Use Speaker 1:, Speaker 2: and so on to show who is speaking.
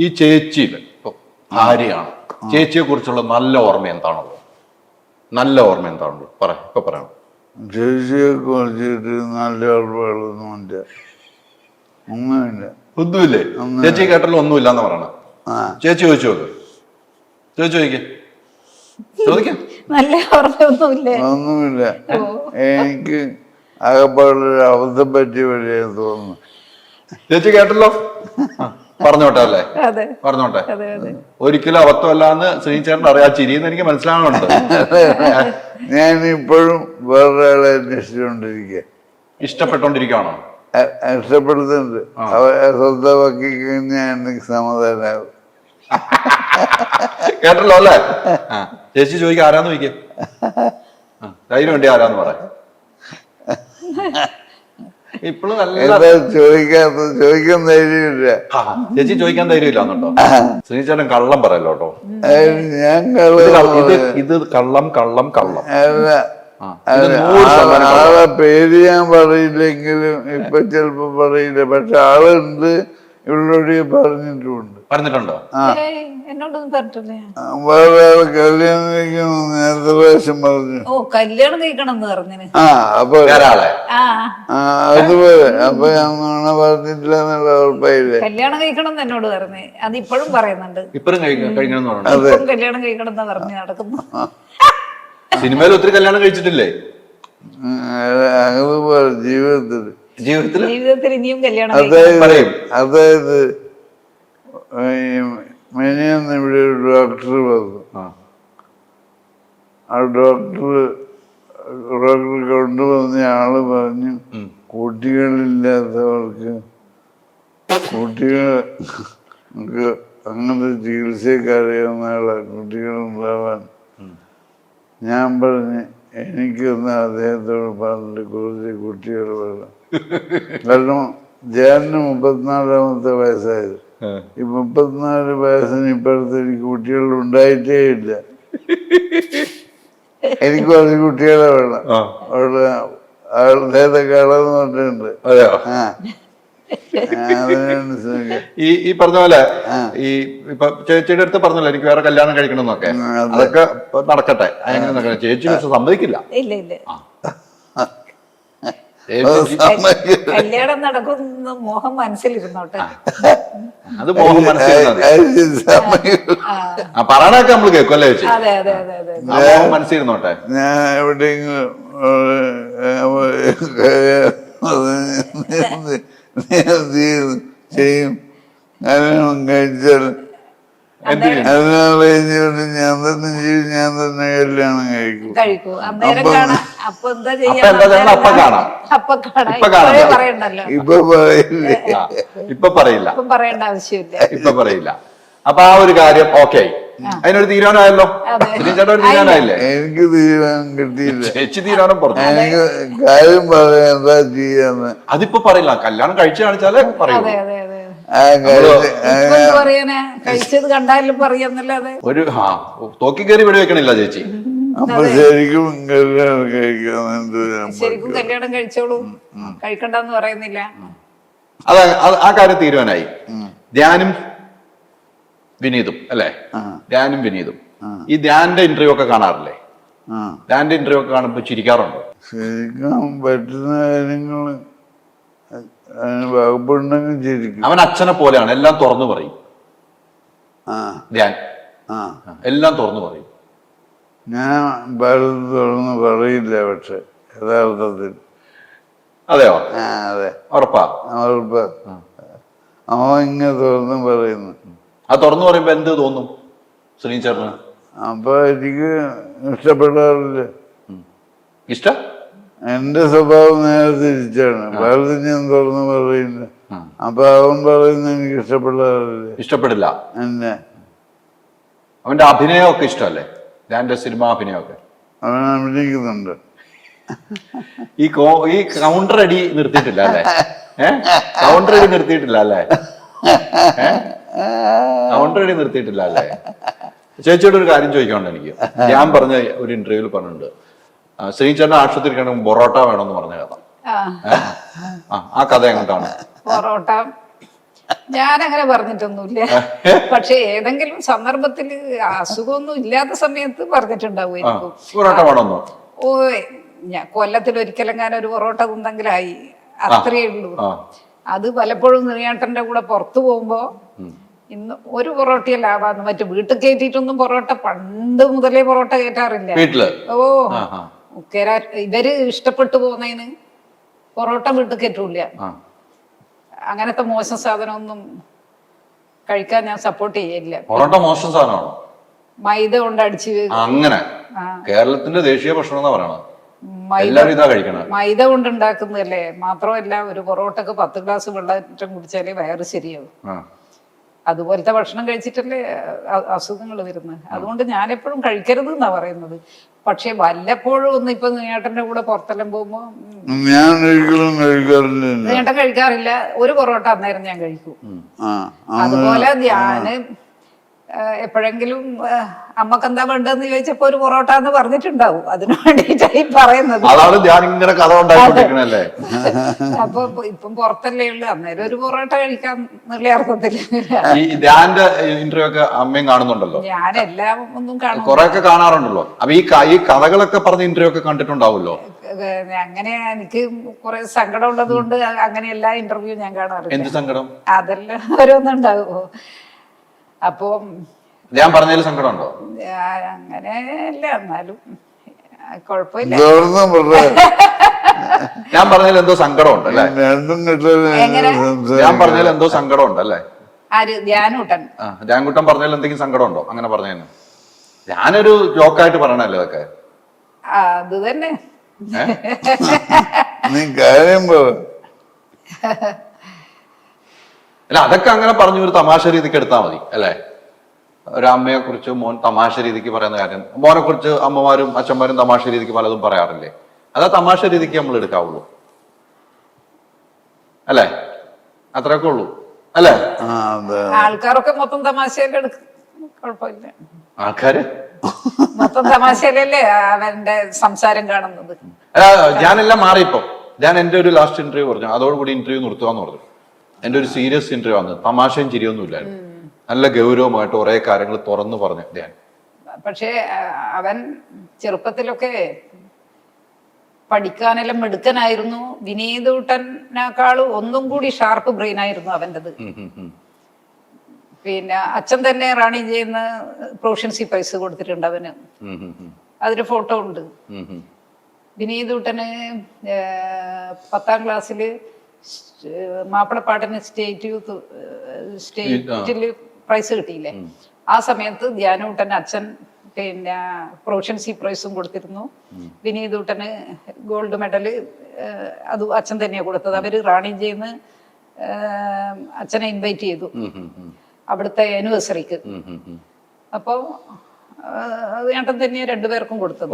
Speaker 1: ഈ ചേച്ചിയിൽ ഇപ്പൊ ഭാര്യയാണ്, ചേച്ചിയെ കുറിച്ചുള്ള നല്ല ഓർമ്മ എന്താണുള്ളത്? നല്ല ഓർമ്മ എന്താണുള്ളത്? ഇപ്പൊ പറയണം.
Speaker 2: ചേച്ചിയെ കുറിച്ചിട്ട് നല്ല ഓർമ്മകളൊന്നുമില്ല.
Speaker 1: ഒന്നുമില്ലേ? ചേച്ചി കേട്ടല്ലോ ഒന്നുമില്ല എന്ന് പറയണ. ചേച്ചി ചോദിച്ചു നോക്ക്, ചോദിക്കാം.
Speaker 3: നല്ല ഓർമ്മയൊന്നുമില്ല.
Speaker 2: ഒന്നുമില്ല. എനിക്ക് അകപ്പാടൊരു അബദ്ധം പറ്റി വഴിയാ തോന്നുന്നു.
Speaker 1: ചേച്ചി കേട്ടല്ലോ, പറഞ്ഞോട്ടെ അല്ലേ? പറഞ്ഞോട്ടെ. ഒരിക്കലും അബദ്ധമല്ലാന്ന് ശ്രീചേട്ടൻ അറിയാം. ചിരിയെന്ന് എനിക്ക് മനസ്സിലാവുന്നുണ്ട്.
Speaker 2: ഞാൻ ഇപ്പോഴും വേറൊരാളെ അന്വേഷിച്ചുകൊണ്ടിരിക്കുക.
Speaker 1: ഇഷ്ടപ്പെട്ടോണ്ടിരിക്കുകയാണോ?
Speaker 2: ഇഷ്ടപ്പെടുന്നുണ്ട്. സ്വന്തമാക്കി കഴിഞ്ഞാൽ എനിക്ക് സമാധാനാവും.
Speaker 1: കേട്ടല്ലോ അല്ലേ? ചേച്ചി ചോദിക്കുക, ആരാന്ന് ചോദിക്കുക. ധൈര്യം വേണ്ടി ആരാന്ന് പറ. ഇപ്പോഴും
Speaker 2: ചോദിക്കാൻ ധൈര്യമില്ല.
Speaker 1: ചേച്ചി ചോദിക്കാൻ ധൈര്യമില്ല എന്നുണ്ടോ? ശ്രീചേട്ടൻ കള്ളം പറയല്ലോ കേട്ടോ.
Speaker 2: ഞാൻ
Speaker 1: ഇത് കള്ളം കള്ളം കള്ളം.
Speaker 2: ആളെ പേര് ഞാൻ പറയില്ലെങ്കിലും ഇപ്പൊ ചെലപ്പോ പറയില്ല. പക്ഷെ ആളുണ്ട്, ഇവളോട് പറഞ്ഞിട്ടുണ്ടോ?
Speaker 3: എന്നോടൊന്നും പറഞ്ഞിട്ടില്ല.
Speaker 2: വേറെ ആള് കല്യാണം കഴിക്കണം നേരത്തെ പ്രാവശ്യം പറഞ്ഞു.
Speaker 3: ഓ, കല്യാണം കഴിക്കണം എന്ന് പറഞ്ഞു.
Speaker 2: അപ്പൊ അതുപോലെ അപ്പൊ ഞാൻ പറഞ്ഞിട്ടില്ല എന്നുള്ള ഉറപ്പായില്ലേ?
Speaker 3: കല്യാണം കഴിക്കണം എന്ന് എന്നോട് പറഞ്ഞു. അത് ഇപ്പോഴും പറയുന്നുണ്ട്.
Speaker 1: ഇപ്പോഴും
Speaker 3: കല്യാണം കഴിക്കണം എന്ന് പറഞ്ഞു നടക്കുന്നു.
Speaker 1: സിനിമയിൽ ഒത്തിരി കല്യാണം കഴിച്ചിട്ടില്ലേ?
Speaker 2: അതുപോലെ ജീവിതത്തിൽ
Speaker 3: ഇനിയും കല്യാണം.
Speaker 2: അതായത് മെനിയെന്ന് ഇവിടെ ഒരു ഡോക്ടർ വന്നു. ആ ഡോക്ടർ കൊണ്ടുവന്ന ആള് പറഞ്ഞു, കുട്ടികളില്ലാത്തവർക്ക് അങ്ങനത്തെ ചികിത്സയൊക്കെ അറിയാവുന്ന ആളാണ് കുട്ടികളുണ്ടാവാൻ. ഞാൻ പറഞ്ഞു, എനിക്കൊന്ന് അദ്ദേഹത്തോട് പറഞ്ഞിട്ട് കുറച്ച് കുട്ടികൾ വേണം. കാരണം ജാനിന് 34-ാമത്തെ വയസ്സായത്. ഈ 34 വയസ്സിന് ഇപ്പോഴത്തെ എനിക്ക് കുട്ടികൾ ഉണ്ടായിട്ടേ ഇല്ല. എനിക്ക് കുറച്ച് കുട്ടികളെ വേണം. അവിടെ ആളുടെ കളന്ന് പറഞ്ഞിട്ടുണ്ട്.
Speaker 1: ഈ പറഞ്ഞ പോലെ ഈ ഇപ്പൊ ചേച്ചിയുടെ അടുത്ത് പറഞ്ഞല്ലോ എനിക്ക് വേറെ കല്യാണം കഴിക്കണം എന്നൊക്കെ. അതൊക്കെ നടക്കട്ടെ. അങ്ങനെ ചേച്ചി സമ്മതിക്കില്ല.
Speaker 3: കല്യാണം നടക്കുന്ന മോഹം മനസ്സിലിരുന്നോട്ടെ.
Speaker 1: അത് മോഹം പറയണൊക്കെ നമ്മള് കേൾക്കും അല്ലേ ചേച്ചി? മോഹം മനസ്സിലിരുന്നോട്ടെ.
Speaker 2: ഞാൻ എവിടെയെങ്കിലും ചെയ്യും. കല്യാണം കഴിച്ചാൽ ഞാൻ തന്നെ ചെയ്യും. ഞാൻ തന്നെ കല്യാണം കഴിക്കും.
Speaker 1: ഇപ്പൊ പറയണ്ട
Speaker 3: ആവശ്യമില്ല.
Speaker 1: ഇപ്പൊ പറയില്ല. അപ്പൊ ആ ഒരു കാര്യം ഓക്കെ. അതിനൊരു തീരുമാനമായല്ലോ. ശ്രീചേട്ടൻ ഒരു തീരുമാനമായില്ലേ?
Speaker 2: എനിക്ക് തീരുമാനം കിട്ടിയില്ല.
Speaker 1: ചേച്ചി തീരുമാനം പറഞ്ഞു.
Speaker 2: എനിക്ക് കാര്യം പറയാൻ എന്താ ചെയ്യാന്ന്
Speaker 1: അതിപ്പോ പറയില്ല. കല്യാണം കഴിച്ചു കാണിച്ചാലേ പറയൂ.
Speaker 3: കഴിച്ചത് കണ്ടാലും പറയാന്നല്ലാതെ
Speaker 1: ഒരു തോക്കി കയറി വെടി വെക്കണില്ല ചേച്ചി.
Speaker 2: അപ്പൊ ശരിക്കും കല്യാണം കഴിക്കാൻ
Speaker 3: ശരിക്കും കല്യാണം കഴിച്ചോളൂ. കഴിക്കണ്ടെന്ന് പറയുന്നില്ല.
Speaker 1: ആ കാര്യം തീരുമാനമായി. ധ്യാനും വിനീതും അല്ലേ? ധ്യാനും വിനീതും. ഈ ധ്യാന്റെ ഇന്റർവ്യൂ ഒക്കെ കാണാറില്ലേ? ധ്യാന്റെ ഇന്റർവ്യൂ ഒക്കെ കാണുമ്പോ ചിരിക്കാറുണ്ടോ?
Speaker 2: ശരിക്കും പറ്റുന്ന കാര്യങ്ങള് വകുപ്പുണ്ടെങ്കിൽ ശരിക്കും.
Speaker 1: അവൻ അച്ഛനെ പോലെയാണ്. എല്ലാം തുറന്നു പറയും. ധ്യാൻ എല്ലാം തുറന്നു പറയും.
Speaker 2: ഞാൻ പലതും തുറന്ന് പറയില്ല. പക്ഷെ യഥാർത്ഥത്തിൽ
Speaker 1: അതെയോ?
Speaker 2: അതെ,
Speaker 1: ഉറപ്പാ?
Speaker 2: അവൻ ഇങ്ങനെ തുറന്ന് പറയുന്നു.
Speaker 1: ആ തുറന്നു പറയുമ്പോ എന്ത് തോന്നും ശ്രീചേട്ടന്?
Speaker 2: അപ്പൊ എനിക്ക് ഇഷ്ടപ്പെടാറില്ല.
Speaker 1: ഇഷ്ടം
Speaker 2: എന്റെ സ്വഭാവം നേരെ തിരിച്ചാണ്. പലതും ഞാൻ തുറന്ന് പറയില്ല. അപ്പൊ അവൻ പറയുന്നത് എനിക്ക് ഇഷ്ടപ്പെടില്ല. എന്നെ
Speaker 1: അവന്റെ അഭിനയമൊക്കെ ഇഷ്ടമല്ലേ? ധ്യാന്റെ സിനിമ അഭിനയമൊക്കെ
Speaker 2: അവൻ അഭിനയിക്കുന്നുണ്ട്.
Speaker 1: ഈ കൗണ്ടർ അടി നിർത്തിയിട്ടില്ല അല്ലേ? കൗണ്ടർ അടി നിർത്തിയിട്ടില്ല അല്ലേ? കൗണ്ടർ അടി നിർത്തിയിട്ടില്ല അല്ലേ? ചേച്ചിയോട് ഒരു കാര്യം ചോദിക്കാനുണ്ട് എനിക്ക്. ഞാൻ പറഞ്ഞ ഒരു ഇന്റർവ്യൂവിൽ പറഞ്ഞിട്ടുണ്ട്, ശ്രീചേട്ടൻ ആശുപത്രി കിടക്കുമ്പോൾ പൊറോട്ട വേണമെന്ന് പറഞ്ഞ കഥ. ആ കഥ എങ്ങോട്ടാണ്?
Speaker 3: പൊറോട്ട ഞാൻ അങ്ങനെ പറഞ്ഞിട്ടൊന്നുമില്ല. പക്ഷെ ഏതെങ്കിലും സന്ദർഭത്തിൽ അസുഖമൊന്നും ഇല്ലാത്ത സമയത്ത് പറഞ്ഞിട്ടുണ്ടാവുമായിരിക്കും.
Speaker 1: പൊറോട്ട വേണമെന്നോ?
Speaker 3: ഓ, ഞാൻ കൊല്ലത്തിൽ ഒരിക്കലെങ്ങാനും ഒരു പൊറോട്ട തിന്നെങ്കിലായി, അത്രയേ ഉള്ളൂ. അത് പലപ്പോഴും നീയാട്ടന്റെ കൂടെ പുറത്തു പോകുമ്പോ ഇന്ന് ഒരു പൊറോട്ടയല്ല ആവാന്ന്, മറ്റു വീട്ടിൽ കയറ്റിയിട്ടൊന്നും പൊറോട്ട പണ്ട് മുതലേ പൊറോട്ട കയറ്റാറില്ല. ഓ, ഇവര് ഇഷ്ടപ്പെട്ടു പോകുന്നതിന് പൊറോട്ട വീട്ടിൽ കയറ്റൂല. അങ്ങനത്തെ മോശം സാധനമൊന്നും കഴിക്കാൻ ഞാൻ സപ്പോർട്ട് ചെയ്യില്ല.
Speaker 1: പൊറോട്ട മോശം സാധനമാണോ?
Speaker 3: മൈദ കൊണ്ട് അടിച്ച്
Speaker 1: അങ്ങനെ കേരളത്തിന്റെ ദേശീയ ഭക്ഷണം എന്നാ പറയണത്. എല്ലാവരും ഇതാ കഴിക്കണം.
Speaker 3: മൈദ കൊണ്ട് ഉണ്ടാക്കുന്നതല്ലേ. മാത്രമല്ല, ഒരു പൊറോട്ടക്ക് 10 ഗ്ലാസ് വെള്ളം കുടിച്ചാലേ വയറ് ശരിയാവും. അതുപോലത്തെ ഭക്ഷണം കഴിച്ചിട്ടല്ലേ അസുഖങ്ങൾ വരുന്നത്. അതുകൊണ്ട് ഞാൻ എപ്പോഴും കഴിക്കരുത് എന്നാ പറയുന്നത്. പക്ഷെ വല്ലപ്പോഴും ഒന്ന് ഇപ്പൊ ഏട്ടന്റെ കൂടെ പുറത്തെല്ലാം പോകുമ്പോ
Speaker 2: ഞാൻ ഒരിക്കലും കഴിക്കാറില്ല.
Speaker 3: ഏട്ടൻ കഴിക്കാറില്ല. ഒരു പൊറോട്ട അന്നേരം ഞാൻ കഴിക്കും. അതുപോലെ ഞാന് എപ്പോഴെങ്കിലും അമ്മക്ക് എന്താ വേണ്ടതെന്ന് ചോദിച്ചപ്പോ ഒരു പൊറോട്ട എന്ന് പറഞ്ഞിട്ടുണ്ടാവും. അതിനു വേണ്ടിയിട്ടായി പറയുന്നത്. അപ്പൊ ഇപ്പം പുറത്തല്ലേ ഉള്ളു, അന്നേരം ഒരു പൊറോട്ട കഴിക്കാൻ എന്നുള്ള അർത്ഥത്തില്.
Speaker 1: ഇന്റർവ്യൂ ഒക്കെ അമ്മയും കാണുന്നുണ്ടല്ലോ.
Speaker 3: ഞാൻ എല്ലാം ഒന്നും കാണും,
Speaker 1: കുറെ ഒക്കെ കാണാറുണ്ടല്ലോ. അപ്പൊ ഈ കഥകളൊക്കെ പറഞ്ഞ ഇന്റർവ്യൂ ഒക്കെ കണ്ടിട്ടുണ്ടാവുമല്ലോ.
Speaker 3: അങ്ങനെ എനിക്ക് കുറെ സങ്കടം ഉള്ളത് കൊണ്ട് അങ്ങനെ എല്ലാ ഇന്റർവ്യൂ ഞാൻ കാണാറില്ല.
Speaker 1: എന്ത് സങ്കടം?
Speaker 3: അതെല്ലാം ഓരോന്നുണ്ടാവുമോ. അപ്പൊ
Speaker 1: ഞാൻ പറഞ്ഞതിൽ സങ്കടമുണ്ടോ?
Speaker 3: അങ്ങനെ അല്ല, എന്നാലും കുഴപ്പമില്ല.
Speaker 1: ഞാൻ പറഞ്ഞതിൽ എന്തോ സങ്കടമുണ്ട് അല്ലേ? ഞാൻ പറഞ്ഞതിൽ എന്തോ സങ്കടമുണ്ട് അല്ലേ?
Speaker 3: ആര്? ധ്യാനൂട്ടൻ.
Speaker 1: ധ്യാൻകുട്ടൻ പറഞ്ഞതിൽ എന്തെങ്കിലും സങ്കടമുണ്ടോ? അങ്ങനെ പറഞ്ഞതിന് ഞാനൊരു ജോക്കായിട്ട് പറയണല്ലോ അതൊക്കെ.
Speaker 3: അത് തന്നെ.
Speaker 1: അല്ല, അതൊക്കെ അങ്ങനെ പറഞ്ഞു ഒരു തമാശ രീതിക്ക് എടുത്താൽ മതി അല്ലേ? ഒരു അമ്മയെ കുറിച്ച് മോൻ തമാശ രീതിക്ക് പറയുന്ന കാര്യം, മോനെ കുറിച്ച് അമ്മമാരും അച്ഛന്മാരും തമാശ രീതിക്ക് പലതും പറയാറില്ലേ? അതാ തമാശ രീതിക്ക് നമ്മൾ എടുക്കാവുള്ളൂ അല്ലേ? അത്രയൊക്കെ ഉള്ളൂ അല്ലേ?
Speaker 3: ആൾക്കാരൊക്കെ മൊത്തം തമാശയിലെ എടുക്കും, കുഴപ്പമില്ല.
Speaker 1: ആൾക്കാര്
Speaker 3: മൊത്തം തമാശയിലല്ലേ അവന്റെ സംസാരം കാണുന്നത്.
Speaker 1: ഞാനെല്ലാം മാറിയപ്പോ ഞാൻ എന്റെ ഒരു ലാസ്റ്റ് ഇന്റർവ്യൂ പറഞ്ഞു, അതോടുകൂടി ഇന്റർവ്യൂ നിർത്തുകയെന്ന് പറഞ്ഞു. എന്റെ ഒരു സീരിയസ് ഇന്റർവ്യൂ ആണ്, തമാശയും ചിരിയൊന്നും ഇല്ലായിരുന്നു. നല്ല ഗൗരവമായിട്ട് കുറെ കാര്യങ്ങൾ തുറന്നു പറഞ്ഞു ധ്യാൻ.
Speaker 3: പക്ഷെ അവൻ ചെറുപ്പത്തിലൊക്കെ പഠിക്കാനെല്ലാം മിടുക്കനായിരുന്നു. വിനീതൂട്ടനേക്കാളും ഒന്നും കൂടി ഷാർപ്പ് ബ്രെയിൻ ആയിരുന്നു അവൻ്റെത്. പിന്നെ അച്ഛൻ തന്നെ റാണി ചെയ്യുന്ന പ്രൊഫഷൻസി പ്രൈസ് കൊടുത്തിട്ടുണ്ട് അവന്. അതിന് ഫോട്ടോ ഉണ്ട്. വിനീതൂട്ടന് 10ാം ക്ലാസ്സില് മാപ്പിളപ്പാട്ടിന് സ്റ്റേറ്റില് പ്രൈസ് കിട്ടിയില്ലേ? ആ സമയത്ത് ധ്യാനൂട്ടൻ അച്ഛൻ പിന്നെ പ്രൊഫഷൻസി പ്രൈസും കൊടുത്തിരുന്നു. വിനീതൂട്ടന് ഗോൾഡ് മെഡല് അത് അച്ഛൻ തന്നെയാണ് കൊടുത്തത്. അവര് റാണി ചെയ്യുന്ന അച്ഛനെ ഇൻവൈറ്റ് ചെയ്തു അവിടുത്തെ ആനിവേഴ്സറിക്ക്. അപ്പോ ഏട്ടൻ തന്നെയാണ് 2 പേർക്കും കൊടുത്തത്.